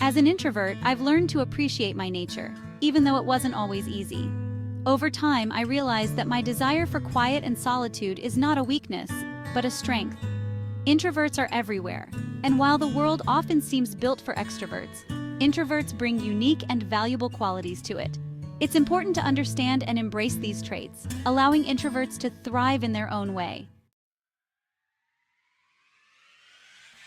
As an introvert, I've learned to appreciate my nature, even though it wasn't always easy. Over time, I realized that my desire for quiet and solitude is not a weakness, but a strength. Introverts are everywhere, and while the world often seems built for extroverts, introverts bring unique and valuable qualities to it. It's important to understand and embrace these traits, allowing introverts to thrive in their own way.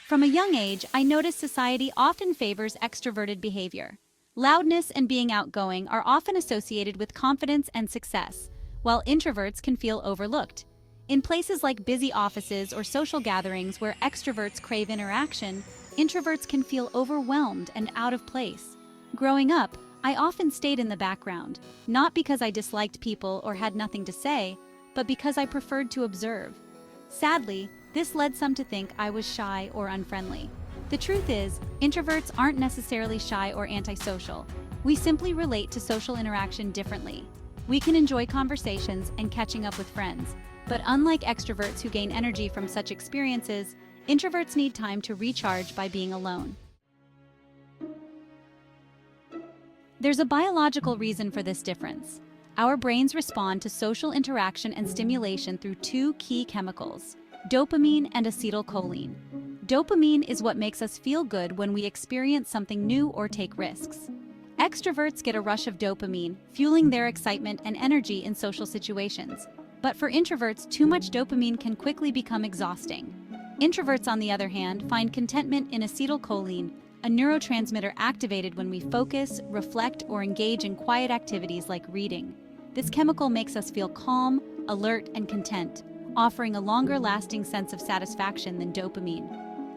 From a young age, I noticed society often favors extroverted behavior. Loudness and being outgoing are often associated with confidence and success, while introverts can feel overlooked. In places like busy offices or social gatherings where extroverts crave interaction, introverts can feel overwhelmed and out of place. Growing up, I often stayed in the background, not because I disliked people or had nothing to say, but because I preferred to observe. Sadly, this led some to think I was shy or unfriendly. The truth is, introverts aren't necessarily shy or antisocial. We simply relate to social interaction differently. We can enjoy conversations and catching up with friends, but unlike extroverts who gain energy from such experiences, introverts need time to recharge by being alone. There's a biological reason for this difference. Our brains respond to social interaction and stimulation through two key chemicals: dopamine and acetylcholine. Dopamine is what makes us feel good when we experience something new or take risks. Extroverts get a rush of dopamine, fueling their excitement and energy in social situations. But for introverts, too much dopamine can quickly become exhausting. Introverts, on the other hand, find contentment in acetylcholine, a neurotransmitter activated when we focus, reflect, or engage in quiet activities like reading. This chemical makes us feel calm, alert, and content, offering a longer-lasting sense of satisfaction than dopamine.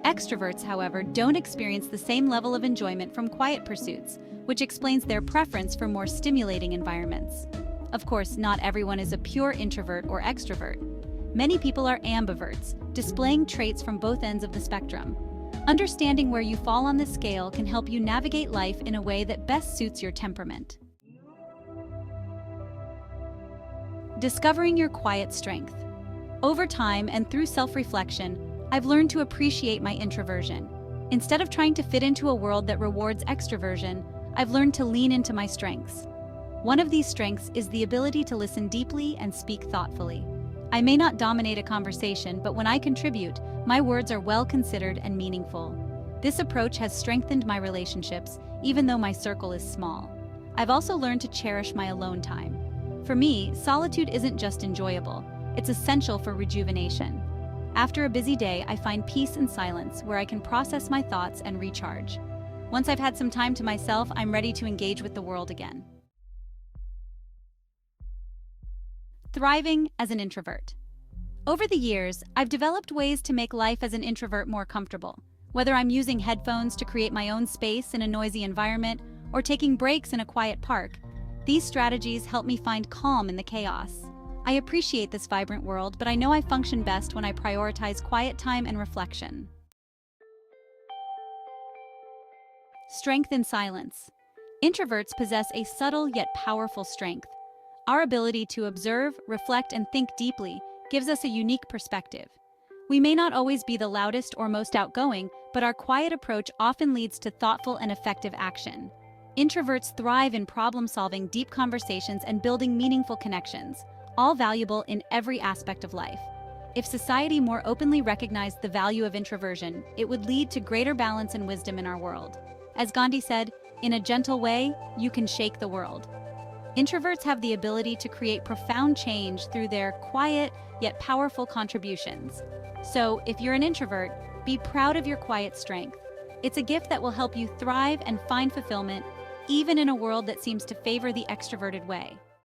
Extroverts, however, don't experience the same level of enjoyment from quiet pursuits, which explains their preference for more stimulating environments. Of course, not everyone is a pure introvert or extrovert. Many people are ambiverts, displaying traits from both ends of the spectrum. Understanding where you fall on this scale can help you navigate life in a way that best suits your temperament. Discovering your quiet strength. Over time and through self-reflection, I've learned to appreciate my introversion. Instead of trying to fit into a world that rewards extroversion, I've learned to lean into my strengths. One of these strengths is the ability to listen deeply and speak thoughtfully. I may not dominate a conversation, but when I contribute, my words are well considered and meaningful. This approach has strengthened my relationships, even though my circle is small. I've also learned to cherish my alone time. For me, solitude isn't just enjoyable, it's essential for rejuvenation. After a busy day, I find peace and silence where I can process my thoughts and recharge. Once I've had some time to myself, I'm ready to engage with the world again. Thriving as an introvert. Over the years, I've developed ways to make life as an introvert more comfortable. Whether I'm using headphones to create my own space in a noisy environment or taking breaks in a quiet park, these strategies help me find calm in the chaos. I appreciate this vibrant world, but I know I function best when I prioritize quiet time and reflection. Strength in silence. Introverts possess a subtle yet powerful strength. Our ability to observe, reflect, and think deeply gives us a unique perspective. We may not always be the loudest or most outgoing, but our quiet approach often leads to thoughtful and effective action. Introverts thrive in problem-solving, deep conversations, and building meaningful connections, all valuable in every aspect of life. If society more openly recognized the value of introversion, it would lead to greater balance and wisdom in our world. As Gandhi said, "In a gentle way, you can shake the world." Introverts have the ability to create profound change through their quiet yet powerful contributions. So, if you're an introvert, be proud of your quiet strength. It's a gift that will help you thrive and find fulfillment, even in a world that seems to favor the extroverted way.